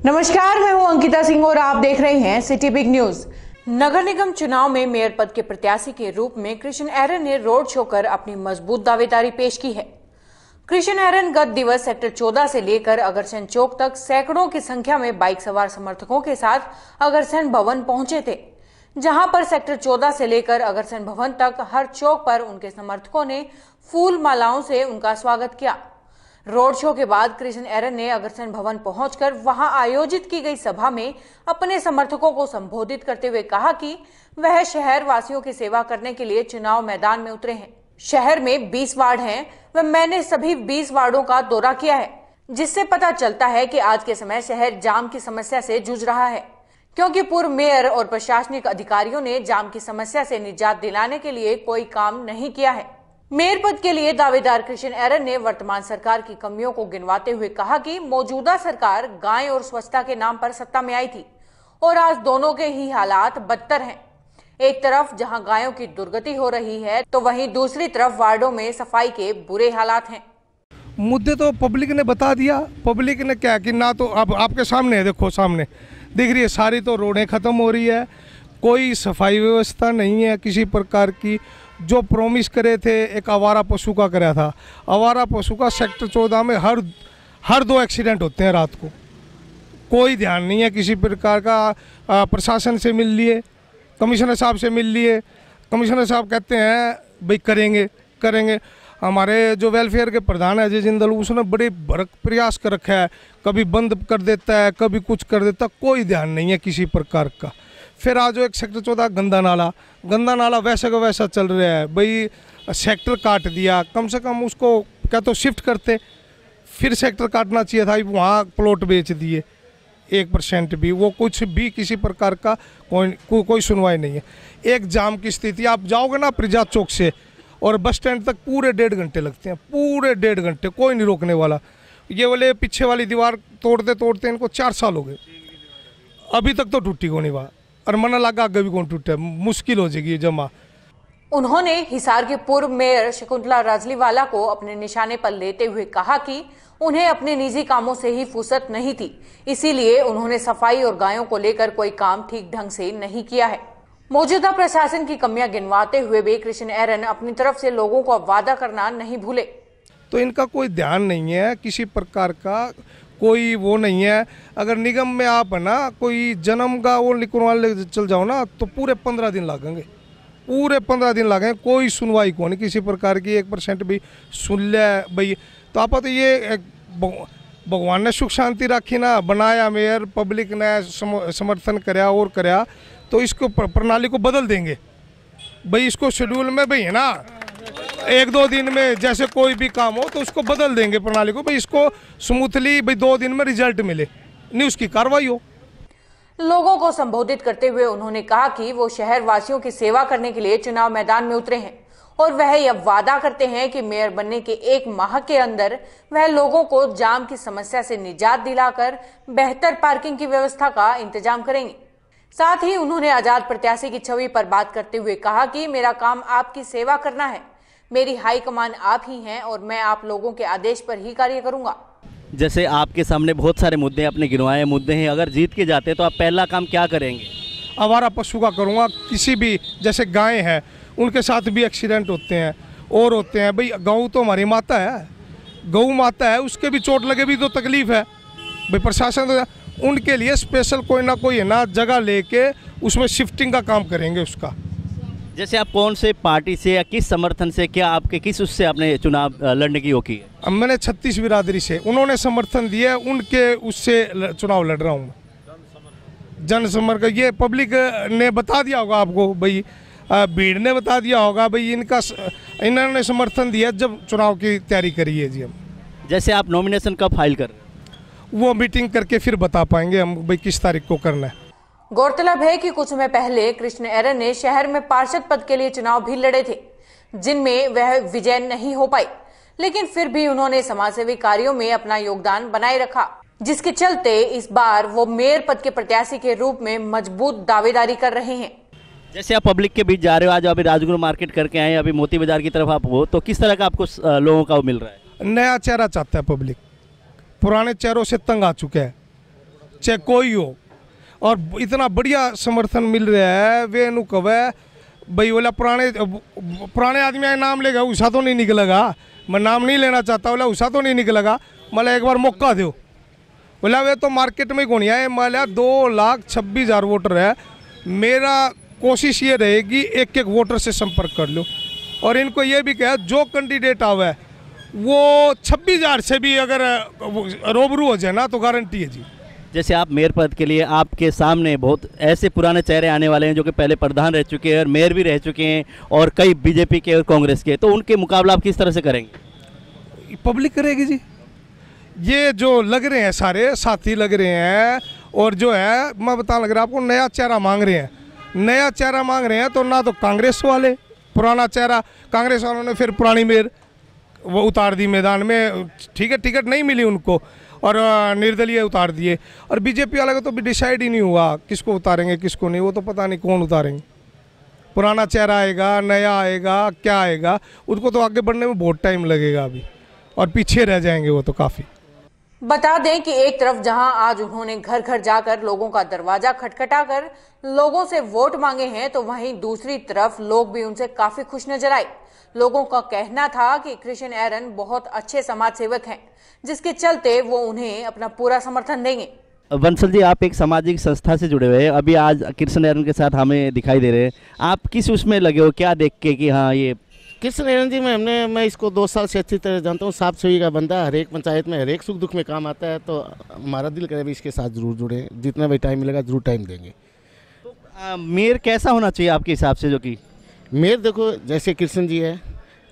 नमस्कार, मैं हूं अंकिता सिंह और आप देख रहे हैं सिटी बिग न्यूज। नगर निगम चुनाव में मेयर पद के प्रत्याशी के रूप में कृष्ण एरन ने रोड शो कर अपनी मजबूत दावेदारी पेश की है। कृष्ण एरन गत दिवस सेक्टर 14 से लेकर अगरसेन चौक तक सैकड़ों की संख्या में बाइक सवार समर्थकों के साथ अगरसेन भवन पहुंचे थे, जहां पर सेक्टर 14 से लेकर अगरसेन भवन तक हर चौक पर उनके समर्थकों ने फूल मालाओं से उनका स्वागत किया। रोड शो के बाद कृष्ण एरन ने अगरसेन भवन पहुंचकर वहां आयोजित की गई सभा में अपने समर्थकों को संबोधित करते हुए कहा कि वह शहर वासियों की सेवा करने के लिए चुनाव मैदान में उतरे हैं। शहर में 20 वार्ड हैं व मैंने सभी 20 वार्डों का दौरा किया है, जिससे पता चलता है कि आज के समय शहर जाम की समस्या से जूझ रहा है, क्योंकि पूर्व मेयर और प्रशासनिक अधिकारियों ने जाम की समस्या से निजात दिलाने के लिए कोई काम नहीं किया है। मेयर पद के लिए दावेदार कृष्ण एरन ने वर्तमान सरकार की कमियों को गिनवाते हुए कहा कि मौजूदा सरकार गाय और स्वच्छता के नाम पर सत्ता में आई थी और आज दोनों के ही हालात बदतर हैं। एक तरफ जहां गायों की दुर्गति हो रही है तो वहीं दूसरी तरफ वार्डों में सफाई के बुरे हालात हैं। मुद्दे तो पब्लिक ने बता दिया। पब्लिक ने क्या कि ना तो अब आपके सामने है, देखो सामने दिख रही है, सारी तो रोडें खत्म हो रही है, कोई सफाई व्यवस्था नहीं है किसी प्रकार की। जो प्रॉमिस करे थे एक आवारा पशु का कराया था, आवारा पशु का सेक्टर 14 में हर 2 एक्सीडेंट होते हैं रात को। कोई ध्यान नहीं है किसी प्रकार का। प्रशासन से मिल लिए, कमिश्नर साहब से मिल लिए, कमिश्नर साहब कहते हैं भाई करेंगे। हमारे जो वेलफेयर के प्रधान है अजय जिंदल, उसने बड़े भरक प्रयास कर रखा है, कभी बंद कर देता है, कभी कुछ कर देता, कोई ध्यान नहीं है किसी प्रकार का। फिर आज एक सेक्टर 14 गंदा नाला वैसा का वैसा चल रहा है। भाई सेक्टर काट दिया, कम से कम उसको क्या तो शिफ्ट करते, फिर सेक्टर काटना चाहिए था, वहाँ प्लॉट बेच दिए 1% भी, वो कुछ भी किसी प्रकार का कोई सुनवाई नहीं है। एक जाम की स्थिति, आप जाओगे ना प्रजा चौक से और बस स्टैंड तक पूरे 1.5 घंटे लगते हैं, पूरे 1.5 घंटे, कोई नहीं रोकने वाला। ये वाले पीछे वाली दीवार तोड़ते इनको 4 साल हो गए, अभी तक तो टूटी को नहीं वहाँ, और मन लगा आगे भी कौन टूटे, मुश्किल हो जाएगी जमा। उन्होंने हिसार के पूर्व मेयर शकुंतला राजलीवाला को अपने निशाने पर लेते हुए कहा कि उन्हें अपने निजी कामों से ही फुर्सत नहीं थी, इसीलिए उन्होंने सफाई और गायों को लेकर कोई काम ठीक ढंग से नहीं किया है। मौजूदा प्रशासन की कमियां गिनवाते हुए भी कृष्ण एरन अपनी तरफ से लोगों को वादा करना नहीं भूले। तो इनका कोई ध्यान नहीं है किसी प्रकार का, कोई वो नहीं है। अगर निगम में आप है ना कोई जन्म का वो निकलवा चल जाओ ना तो पूरे 15 दिन लगेंगे, कोई सुनवाई को नहीं किसी प्रकार की, 1% भी सुन लिया भाई। तो आप तो ये भगवान ने सुख शांति रखी ना, बनाया मेयर, पब्लिक ने समर्थन कराया और कराया, तो इसको प्रणाली को बदल देंगे भाई। इसको शेड्यूल में भाई है ना 1-2 दिन में जैसे कोई भी काम हो तो उसको बदल देंगे प्रणाली को, भाई इसको स्मूथली भाई 2 दिन में रिजल्ट मिले, नहीं उसकी कार्रवाई हो। लोगों को संबोधित करते हुए उन्होंने कहा कि वो शहर वासियों की सेवा करने के लिए चुनाव मैदान में उतरे हैं और वह यह वादा करते हैं कि मेयर बनने के 1 माह के अंदर वह लोगों को जाम की समस्या से निजात दिलाकर बेहतर पार्किंग की व्यवस्था का इंतजाम करेंगे। साथ ही उन्होंने आजाद प्रत्याशी की छवि पर बात करते हुए कहा कि मेरा काम आपकी सेवा करना है, मेरी हाईकमान आप ही हैं और मैं आप लोगों के आदेश पर ही कार्य करूंगा। जैसे आपके सामने बहुत सारे मुद्दे, अपने गिनवाए मुद्दे हैं, अगर जीत के जाते तो आप पहला काम क्या करेंगे? आवारा पशु का करूँगा। किसी भी जैसे गाय हैं उनके साथ भी एक्सीडेंट होते हैं और होते हैं भाई। गऊ तो हमारी माता है, गऊ माता है, उसके भी चोट लगे भी तो तकलीफ है भाई। प्रशासन तो उनके लिए स्पेशल कोई ना कोई है ना जगह लेके उसमें शिफ्टिंग का काम करेंगे उसका। जैसे आप कौन से पार्टी से या किस समर्थन से, क्या आपके किस उससे आपने चुनाव लड़ने की होकी है? अब मैंने 36 बिरादरी से, उन्होंने समर्थन दिया, उनके उससे चुनाव लड़ रहा हूँ। जन समर्थन ये पब्लिक ने बता दिया होगा आपको भाई, भीड़ ने बता दिया होगा भाई, इन्होंने समर्थन दिया जब चुनाव की तैयारी करी है जी। हम जैसे आप नॉमिनेशन कब फाइल कर रहे हैं? वो मीटिंग करके फिर बता पाएंगे हम भाई किस तारीख को करना है। गौरतलब है कि कुछ समय पहले कृष्ण एरन ने शहर में पार्षद पद के लिए चुनाव भी लड़े थे, जिनमें वह विजय नहीं हो पाई, लेकिन फिर भी उन्होंने समाजसेवी कार्यों में अपना योगदान बनाए रखा, जिसके चलते इस बार वो मेयर पद के प्रत्याशी के रूप में मजबूत दावेदारी कर रहे हैं। जैसे आप पब्लिक के बीच जा रहे हो, आज अभी राजगुरु मार्केट करके आए, अभी मोती बाजार की तरफ आप हो, तो किस तरह का आपको लोगों का वो मिल रहा है? नया चेहरा चाहता है पब्लिक, पुराने चेहरों से तंग आ चुके हैं। चाहे कोई हो, और इतना बढ़िया समर्थन मिल रहा है। वे नु कवे भाई बोला पुराने आदमी का नाम लेगा उषा तो नहीं निकलेगा, मैं नाम नहीं लेना चाहता, बोला उषा तो नहीं निकलेगा, मतलब एक बार मौका दो। बोला वे तो मार्केट में कौन है, मतलब 2,26,000 वोटर है। मेरा कोशिश ये रहेगी एक एक वोटर से संपर्क कर लो, और इनको ये भी कहा जो कैंडिडेट आवे वो 26,000 से भी अगर रूबरू हो जाए ना तो गारंटी है जी। जैसे आप मेयर पद के लिए आपके सामने बहुत ऐसे पुराने चेहरे आने वाले हैं जो कि पहले प्रधान रह चुके हैं और मेयर भी रह चुके हैं, और कई बीजेपी के और कांग्रेस के, तो उनके मुकाबला आप किस तरह से करेंगे? पब्लिक करेगी जी। ये जो लग रहे हैं सारे साथी लग रहे हैं, और जो है मैं बता लग रहा आपको नया चेहरा मांग रहे हैं, नया चेहरा मांग रहे हैं। तो ना तो कांग्रेस वाले पुराना चेहरा, कांग्रेस वालों ने फिर पुरानी मेयर वो उतार दी मैदान में, ठीक है, टिकट नहीं मिली उनको और निर्दलीय उतार दिए। और बीजेपी वाले को तो भी डिसाइड ही नहीं हुआ किसको उतारेंगे किसको नहीं, वो तो पता नहीं कौन उतारेंगे। पुराना चेहरा आएगा, नया आएगा, क्या आएगा, उनको तो आगे बढ़ने में बहुत टाइम लगेगा अभी, और पीछे रह जाएंगे वो तो काफ़ी। बता दें कि एक तरफ जहां आज उन्होंने घर घर जाकर लोगों का दरवाजा खटखटाकर लोगों से वोट मांगे हैं, तो वहीं दूसरी तरफ लोग भी उनसे काफी खुश नजर आए। लोगों का कहना था कि कृष्ण एरन बहुत अच्छे समाज सेवक हैं, जिसके चलते वो उन्हें अपना पूरा समर्थन देंगे। बंसल जी, आप एक सामाजिक संस्था से जुड़े हुए हैं, अभी आज कृष्ण एरन के साथ हमें दिखाई दे रहे हैं, आप किस उसमें लगे हो, क्या देख के कि हाँ ये कृष्ण एरन जी में मैं इसको 2 साल से अच्छी तरह जानता हूँ। साफ सफाई का बंदा, हर एक पंचायत में हर एक सुख दुख में काम आता है, तो हमारा दिल करे भी इसके साथ जरूर जुड़े, जितना भी टाइम मिलेगा जरूर टाइम देंगे। तो मेयर कैसा होना चाहिए आपके हिसाब से? जो कि मेयर देखो जैसे कृष्ण जी है,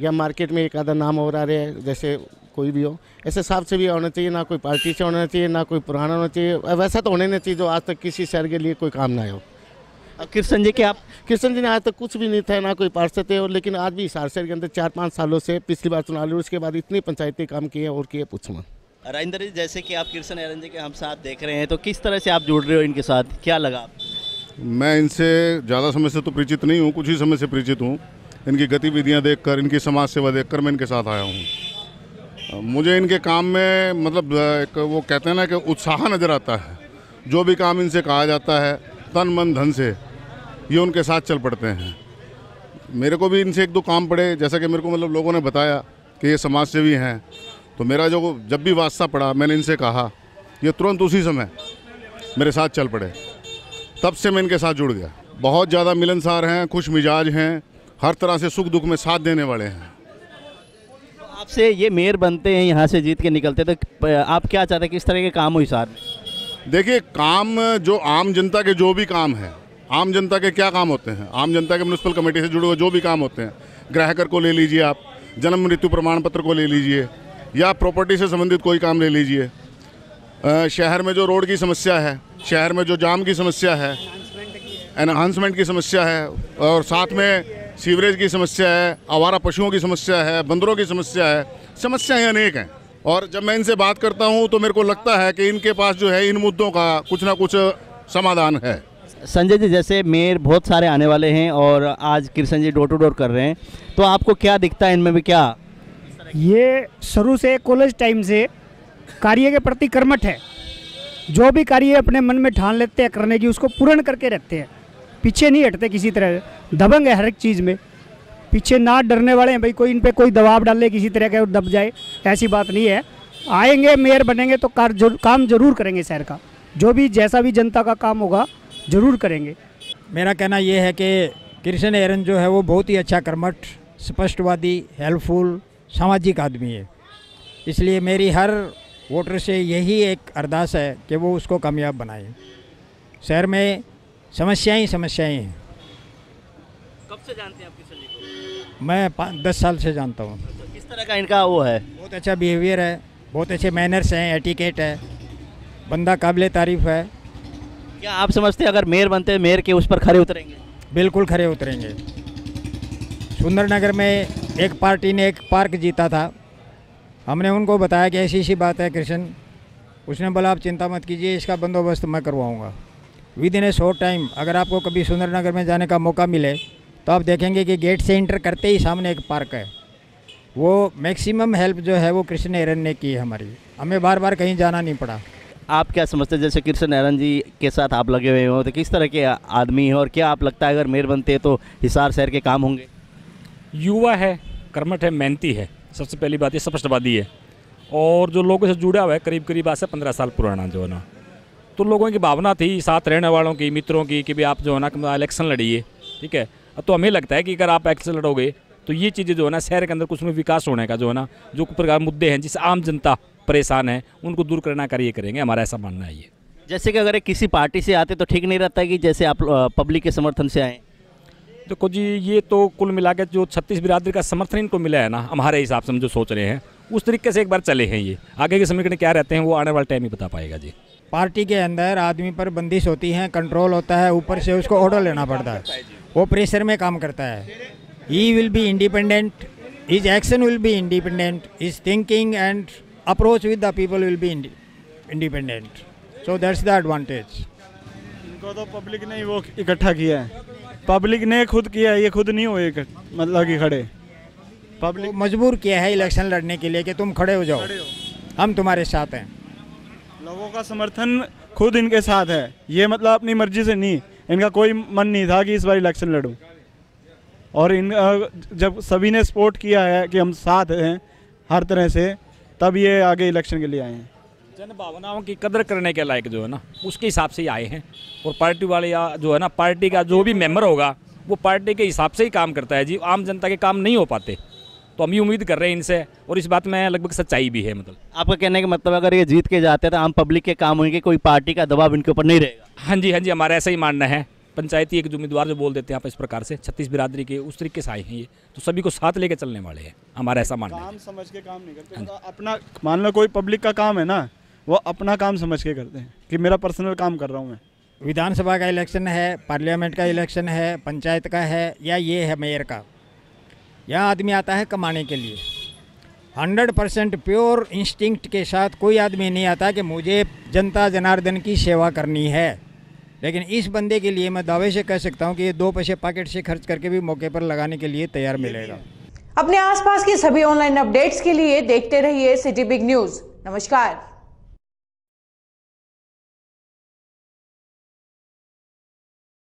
या मार्केट में एक आधा नाम और आ रहा है, जैसे कोई भी हो, ऐसे साफ से भी होना चाहिए, ना कोई पार्टी से होना चाहिए, ना कोई पुराना होना चाहिए, वैसा तो होने नहीं चाहिए जो आज तक किसी शहर के लिए कोई काम ना हो। कृष्ण जी के आप कृष्ण जी ने आज तक कुछ भी नहीं था, ना कोई पार्षद थे, और लेकिन आज भी हिसार शहर के अंदर 4-5 सालों से, पिछली बार चुनाव लड़े उसके बाद इतनी पंचायती काम किए और किए पूछना। राजेंद्र जी, जैसे कि आप कृष्ण एरन जी के हम साथ देख रहे हैं, तो किस तरह से आप जुड़ रहे हो इनके साथ, क्या लगा आपको? मैं इनसे ज़्यादा समय से तो परिचित नहीं हूँ, कुछ ही समय से परिचित हूँ। इनकी गतिविधियाँ देखकर, इनकी समाज सेवा देखकर मैं इनके साथ आया हूँ। मुझे इनके काम में मतलब एक वो कहते हैं ना कि उत्साह नज़र आता है। जो भी काम इनसे कहा जाता है तन मन धन से ये उनके साथ चल पड़ते हैं। मेरे को भी इनसे 1-2 काम पड़े, जैसा कि मेरे को मतलब लोगों ने बताया कि ये समाज सेवी हैं, तो मेरा जो जब भी वास्ता पड़ा मैंने इनसे कहा, ये तुरंत उसी समय मेरे साथ चल पड़े। तब से मैं इनके साथ जुड़ गया। बहुत ज़्यादा मिलनसार हैं, खुश मिजाज हैं, हर तरह से सुख दुख में साथ देने वाले हैं। तो आपसे ये मेयर बनते हैं, यहाँ से जीत के निकलते, तो आप क्या चाहते हैं, किस तरह के काम हो हिसार में? देखिए, काम जो आम जनता के जो भी काम है, आम जनता के क्या काम होते हैं, आम जनता के म्यूनसिपल कमेटी से जुड़े हुए जो भी काम होते हैं, ग्राहकर को ले लीजिए, आप जन्म मृत्यु प्रमाण पत्र को ले लीजिए, या प्रॉपर्टी से संबंधित कोई काम ले लीजिए, शहर में जो रोड की समस्या है, शहर में जो जाम की समस्या है, एनहांसमेंट की समस्या है, और साथ में सीवरेज की समस्या है, आवारा पशुओं की समस्या है, बंदरों की समस्या है, समस्याएं अनेक हैं। और जब मैं इनसे बात करता हूं तो मेरे को लगता है कि इनके पास जो है इन मुद्दों का कुछ ना कुछ समाधान है। संजय जी, जैसे मेयर बहुत सारे आने वाले हैं और आज Krishna ji door to door कर रहे हैं, तो आपको क्या दिखता है इनमें भी? क्या ये शुरू से कॉलेज टाइम से कार्य के प्रति कर्मठ है, जो भी कार्य अपने मन में ठान लेते हैं करने की उसको पूर्ण करके रखते हैं, पीछे नहीं हटते किसी तरह, दबंग है हर एक चीज़ में, पीछे ना डरने वाले हैं भाई कोई इन पे कोई दबाव डाले किसी तरह का दब जाए, ऐसी बात नहीं है। आएंगे मेयर बनेंगे तो काम जरूर करेंगे, शहर का जो भी जैसा भी जनता का काम होगा जरूर करेंगे। मेरा कहना ये है कि कृष्ण एरन जो है वो बहुत ही अच्छा कर्मठ, स्पष्टवादी, हेल्पफुल, सामाजिक आदमी है, इसलिए मेरी हर वोटर से यही एक अरदास है कि वो उसको कामयाब बनाए। शहर में समस्याएं हैं। कब से जानते हैं आप कृष्ण जी को? मैं 10 साल से जानता हूँ। तो किस तरह का इनका वो है? बहुत अच्छा बिहेवियर है, बहुत अच्छे मैनर्स हैं, एटिकेट है, बंदा काबिल तारीफ़ है। क्या आप समझते हैं अगर मेयर बनते हैं मेयर के उस पर खरे उतरेंगे? बिल्कुल खरे उतरेंगे। सुंदरनगर में एक पार्टी ने एक पार्क जीता था, हमने उनको बताया कि ऐसी ऐसी बात है कृष्ण, उसने बोला आप चिंता मत कीजिए, इसका बंदोबस्त मैं करवाऊँगा। Within a short time अगर आपको कभी सुंदरनगर में जाने का मौका मिले तो आप देखेंगे कि गेट से इंटर करते ही सामने एक पार्क है। वो मैक्सिमम हेल्प जो है वो कृष्ण एरन ने की है हमारी, हमें बार बार कहीं जाना नहीं पड़ा। आप क्या समझते हैं, जैसे कृष्ण एरन जी के साथ आप लगे हुए हो, तो किस तरह के आदमी हैं और क्या आप लगता है अगर मेयर बनते हैं तो हिसार शहर के काम होंगे? युवा है, कर्मठ है, मेहनती है, सबसे पहली बात ये स्पष्टवादी है, और जो लोगों से जुड़ा हुआ है, करीब करीब आज से 15 साल पुराना जो है ना, तो लोगों की भावना थी साथ रहने वालों की, मित्रों की, कि भाई आप जो है ना इलेक्शन लड़िए, ठीक है। तो हमें लगता है कि अगर आप इलेक्शन लड़ोगे तो ये चीज़ें जो है ना शहर के अंदर कुछ में विकास होने का जो है ना, जो प्रकार मुद्दे हैं जिससे आम जनता परेशान है उनको दूर करना कार्य करेंगे, हमारा ऐसा मानना है ये। जैसे कि अगर किसी पार्टी से आते तो ठीक नहीं रहता कि जैसे आप पब्लिक के समर्थन से आए? देखो जी, ये तो कुल मिला के जो 36 बिरादरी का समर्थन इनको मिला है ना, हमारे हिसाब से हम जो सोच रहे हैं उस तरीके से एक बार चले हैं। ये आगे के समीकरण क्या रहते हैं वो आने वाले टाइम ही बता पाएगा जी। पार्टी के अंदर आदमी पर बंदिश होती है, कंट्रोल होता है, ऊपर से उसको ऑर्डर लेना पड़ता है, वो प्रेशर में काम करता है। He will be independent, his action will be independent, his thinking and approach with the people will be independent, so that's the advantage. इनको तो पब्लिक ने ही वो इकट्ठा किया है, पब्लिक ने खुद किया है, ये खुद नहीं हुए मतलब कि खड़े, पब्लिक मजबूर किया है इलेक्शन लड़ने के लिए कि तुम खड़े हो जाओ, हम तुम्हारे साथ हैं। लोगों का समर्थन खुद इनके साथ है, ये मतलब अपनी मर्जी से नहीं, इनका कोई मन नहीं था कि इस बार इलेक्शन लड़ूं, और इन जब सभी ने सपोर्ट किया है कि हम साथ हैं हर तरह से, तब ये आगे इलेक्शन के लिए आए हैं। जन भावनाओं की कदर करने के लायक जो है ना उसके हिसाब से ही आए हैं, और पार्टी वाले या जो है ना पार्टी का जो भी मेंबर होगा वो पार्टी के हिसाब से ही काम करता है जी, आम जनता के काम नहीं हो पाते। तो हम ये उम्मीद कर रहे हैं इनसे, और इस बात में लगभग सच्चाई भी है। मतलब आपका कहने का मतलब अगर ये जीत के जाते हैं तो आम पब्लिक के काम होंगे, कोई पार्टी का दबाव इनके ऊपर नहीं रहेगा? हाँ जी, हमारा ऐसा ही मानना है। पंचायती एक उम्मीदवार जो बोल देते हैं आप इस प्रकार से 36 बिरादरी के, उस तरीके से आए हैं ये, तो सभी को साथ लेके चलने वाले हैं, हमारा ऐसा मानना है। काम समझ के काम नहीं करते, उनका अपना, मान लो कोई पब्लिक का काम है ना, वो अपना काम समझ के करते हैं कि मेरा पर्सनल काम कर रहा हूँ मैं। विधानसभा का इलेक्शन है, पार्लियामेंट का इलेक्शन है, पंचायत का है, या ये है मेयर का, यहाँ आदमी आता है कमाने के लिए। 100% प्योर इंस्टिंक्ट के साथ कोई आदमी नहीं आता कि मुझे जनता जनार्दन की सेवा करनी है, लेकिन इस बंदे के लिए मैं दावे से कह सकता हूँ कि ये 2 पैसे पॉकेट से खर्च करके भी मौके पर लगाने के लिए तैयार मिलेगा। अपने आसपास की सभी ऑनलाइन अपडेट्स के लिए देखते रहिए सिटी बिग न्यूज। नमस्कार।